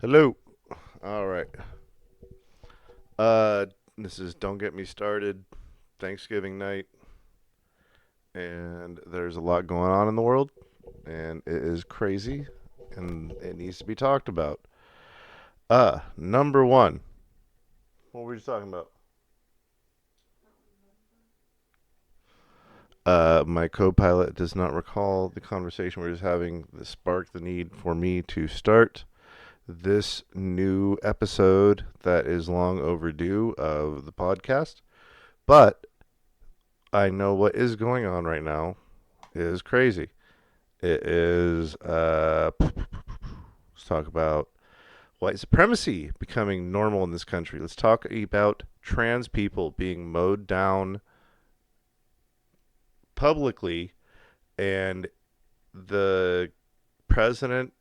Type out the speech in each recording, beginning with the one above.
Hello. All right. Uh, this is Don't Get Me Started, Thanksgiving night, and there's a lot going on in the world, and it is crazy, and it needs to be talked about. Number one. What were you talking about? My co-pilot does not recall the conversation we were just having that sparked the need for me to start this new episode that is long overdue of the podcast. But I know what is going on right now is crazy. It is let's talk about white supremacy becoming normal in this country. Let's talk about trans people being mowed down publicly and the president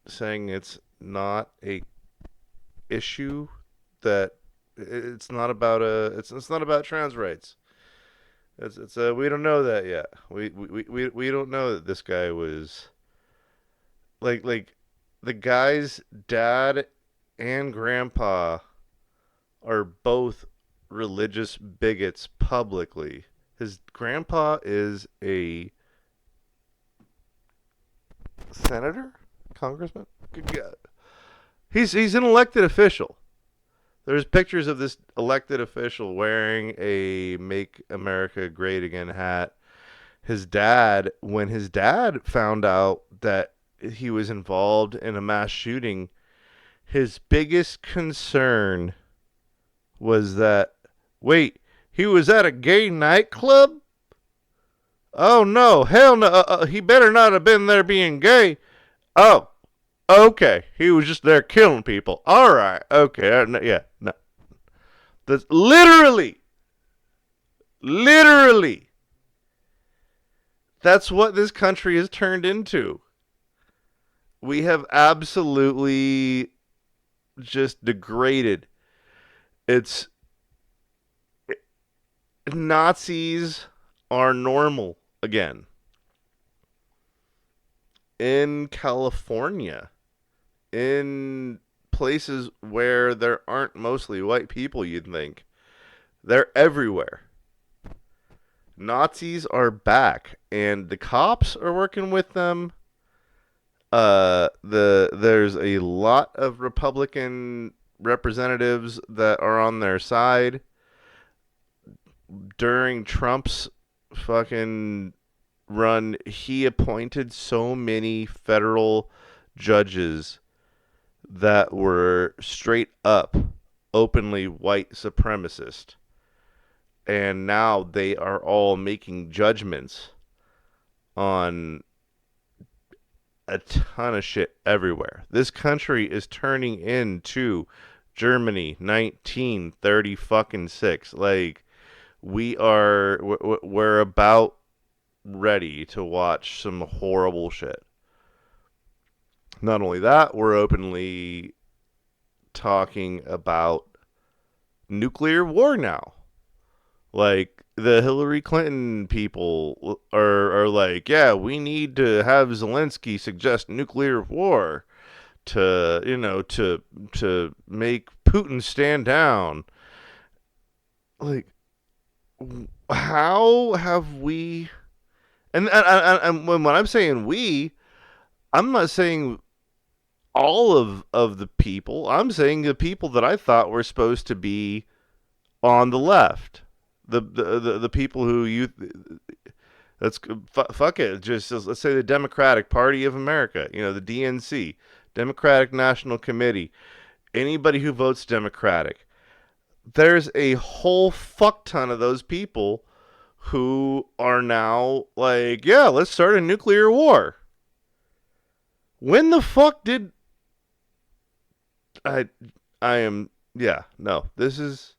saying it's not a issue that it's not about it's not about trans rights. It's we don't know that yet. We don't know that this guy was like the guy's dad and grandpa are both religious bigots publicly. His grandpa is a senator, congressman. Good God. He's an elected official. There's pictures of this elected official wearing a "Make America Great Again" hat. When his dad found out that he was involved in a mass shooting, his biggest concern was that, wait, he was at a gay nightclub? Oh no, hell no, he better not have been there being gay. Oh, okay, he was just there killing people. All right, okay, yeah, no. That's literally, that's what this country has turned into. We have absolutely just degraded. It's Nazis are normal again. In California, in places where there aren't mostly white people, you'd think. They're everywhere. Nazis are back, and the cops are working with them. There's a lot of Republican representatives that are on their side. During Trump's fucking run, he appointed so many federal judges that were straight up openly white supremacist. And now they are all making judgments on a ton of shit everywhere. This country is turning into Germany 1930 fucking 6. Like we're about ready to watch some horrible shit. Not only that, we're openly talking about nuclear war now. Like the Hillary Clinton people are like, yeah, we need to have Zelensky suggest nuclear war to to make Putin stand down. Like, how have we? And when I'm saying we, I'm not saying all of the people. I'm saying the people that I thought were supposed to be on the left, the people who you let's fuck it, just let's say the Democratic Party of America, the DNC, Democratic National Committee, anybody who votes Democratic. There's a whole fuck ton of those people who are now like, yeah, let's start a nuclear war. When the fuck did I I am yeah, no. This is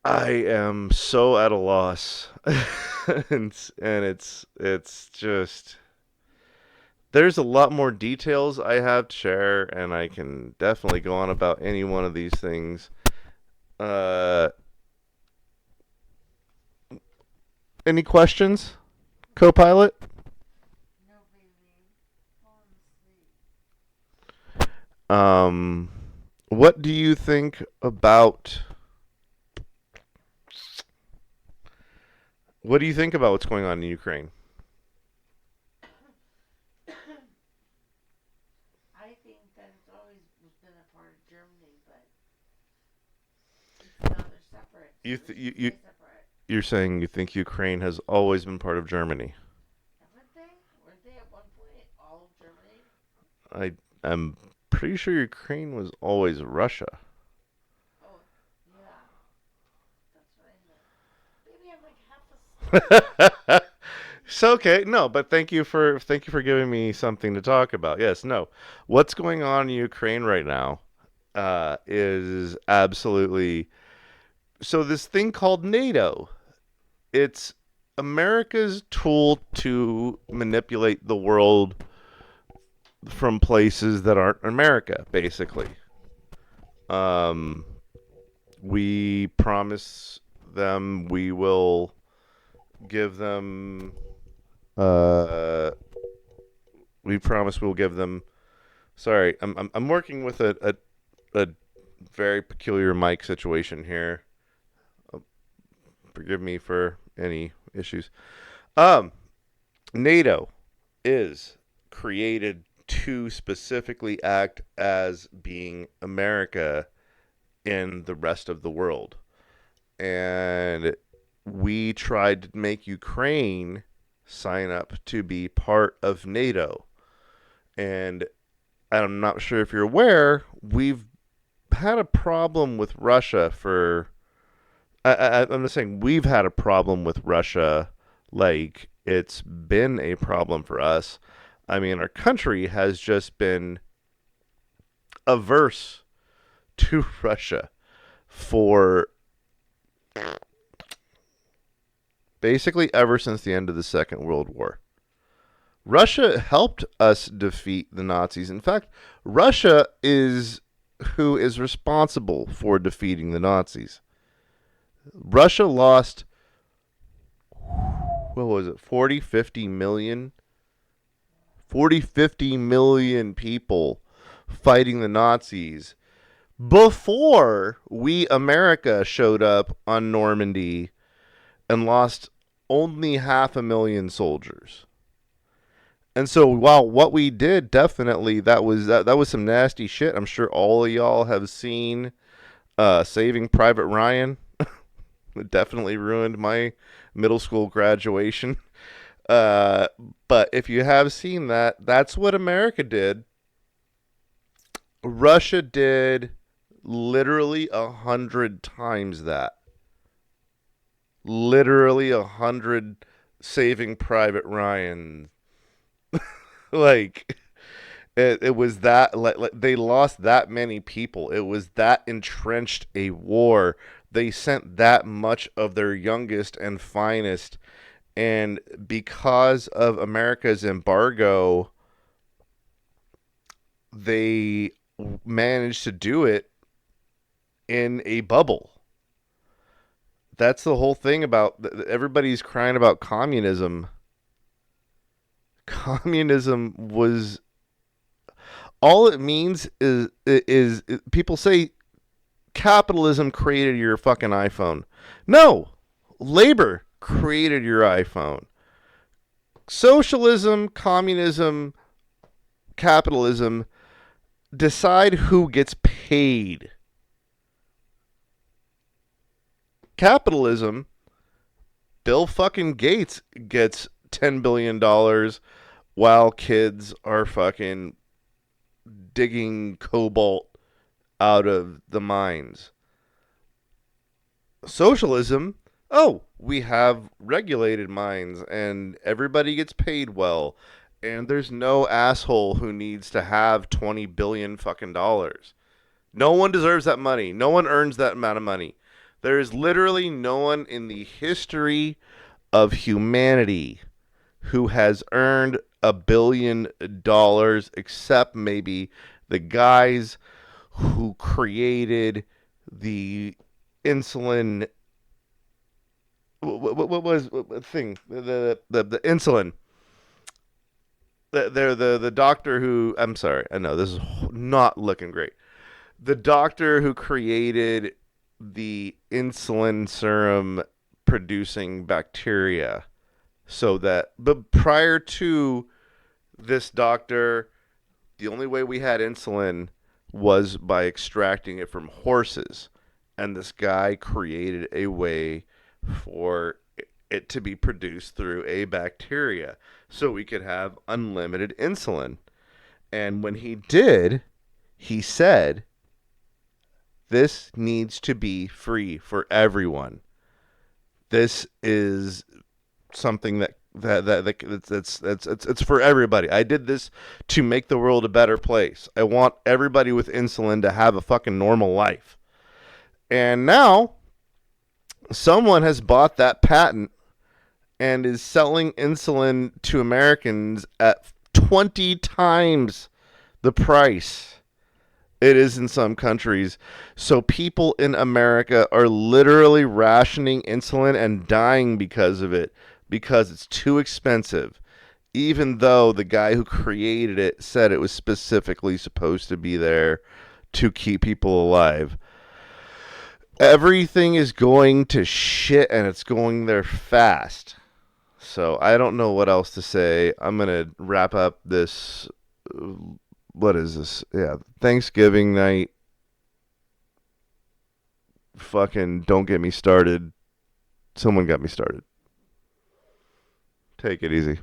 I am so at a loss. And it's just there's a lot more details I have to share, and I can definitely go on about any one of these things. Uh any questions? Co-pilot? Um, what do you think about what's going on in Ukraine? I think that it's always been a part of Germany, but now they're separate, so You they th- should you stay separate. you're saying you think Ukraine has always been part of Germany. Haven't they? Weren't they at one point all of Germany? I am pretty sure Ukraine was always Russia. Oh, yeah, that's what I meant. Maybe I'm like half asleep. So okay, no, but thank you for giving me something to talk about. Yes, no. What's going on in Ukraine right now is absolutely so this thing called NATO. It's America's tool to manipulate the world from places that aren't America, basically. Um, we promise them we will give them. Uh, we promise we'll give them. Sorry, I'm working with a very peculiar mic situation here. Forgive me for any issues. Um, NATO is created to specifically act as being America in the rest of the world. And we tried to make Ukraine sign up to be part of NATO. And I'm not sure if you're aware, we've had a problem with Russia for. I'm just saying we've had a problem with Russia. Like it's been a problem for us. I mean, our country has just been averse to Russia for basically ever since the end of the Second World War. Russia helped us defeat the Nazis. In fact, Russia is who is responsible for defeating the Nazis. Russia lost, what was it, 40, 50 million? 40, 50 million people fighting the Nazis before we, America, showed up on Normandy and lost only 500,000 soldiers. And so, while what we did, definitely that was some nasty shit. I'm sure all of y'all have seen Saving Private Ryan. It definitely ruined my middle school graduation. Uh, but if you have seen that, that's what America did. Russia did literally 100 times that. Literally 100 Saving Private Ryan. Like it was that like they lost that many people. It was that entrenched a war. They sent that much of their youngest and finest, and because of America's embargo, they managed to do it in a bubble. That's the whole thing about everybody's crying about communism. Communism was all it means is people say capitalism created your fucking iPhone. No, labor created your iPhone. Socialism, communism, capitalism decide who gets paid. Capitalism, Bill fucking Gates gets $10 billion while kids are fucking digging cobalt out of the mines. Socialism, oh, we have regulated mines and everybody gets paid well and there's no asshole who needs to have 20 billion fucking dollars. No one deserves that money. No one earns that amount of money. There is literally no one in the history of humanity who has earned $1 billion except maybe the guys who created the insulin. What was the thing? The insulin. the doctor who, I'm sorry, I know this is not looking great. The doctor who created the insulin serum producing bacteria, so that, but prior to this doctor, the only way we had insulin was by extracting it from horses. And this guy created a way for it to be produced through a bacteria so we could have unlimited insulin. And when he did, he said, this needs to be free for everyone. This is something that's it's for everybody. I did this to make the world a better place. I want everybody with insulin to have a fucking normal life. And now someone has bought that patent and is selling insulin to Americans at 20 times the price it is in some countries. So people in America are literally rationing insulin and dying because of it because it's too expensive. Even though the guy who created it said it was specifically supposed to be there to keep people alive. Everything is going to shit and it's going there fast. So I don't know what else to say. I'm going to wrap up this. What is this? Yeah, Thanksgiving night. Fucking don't get me started. Someone got me started. Take it easy.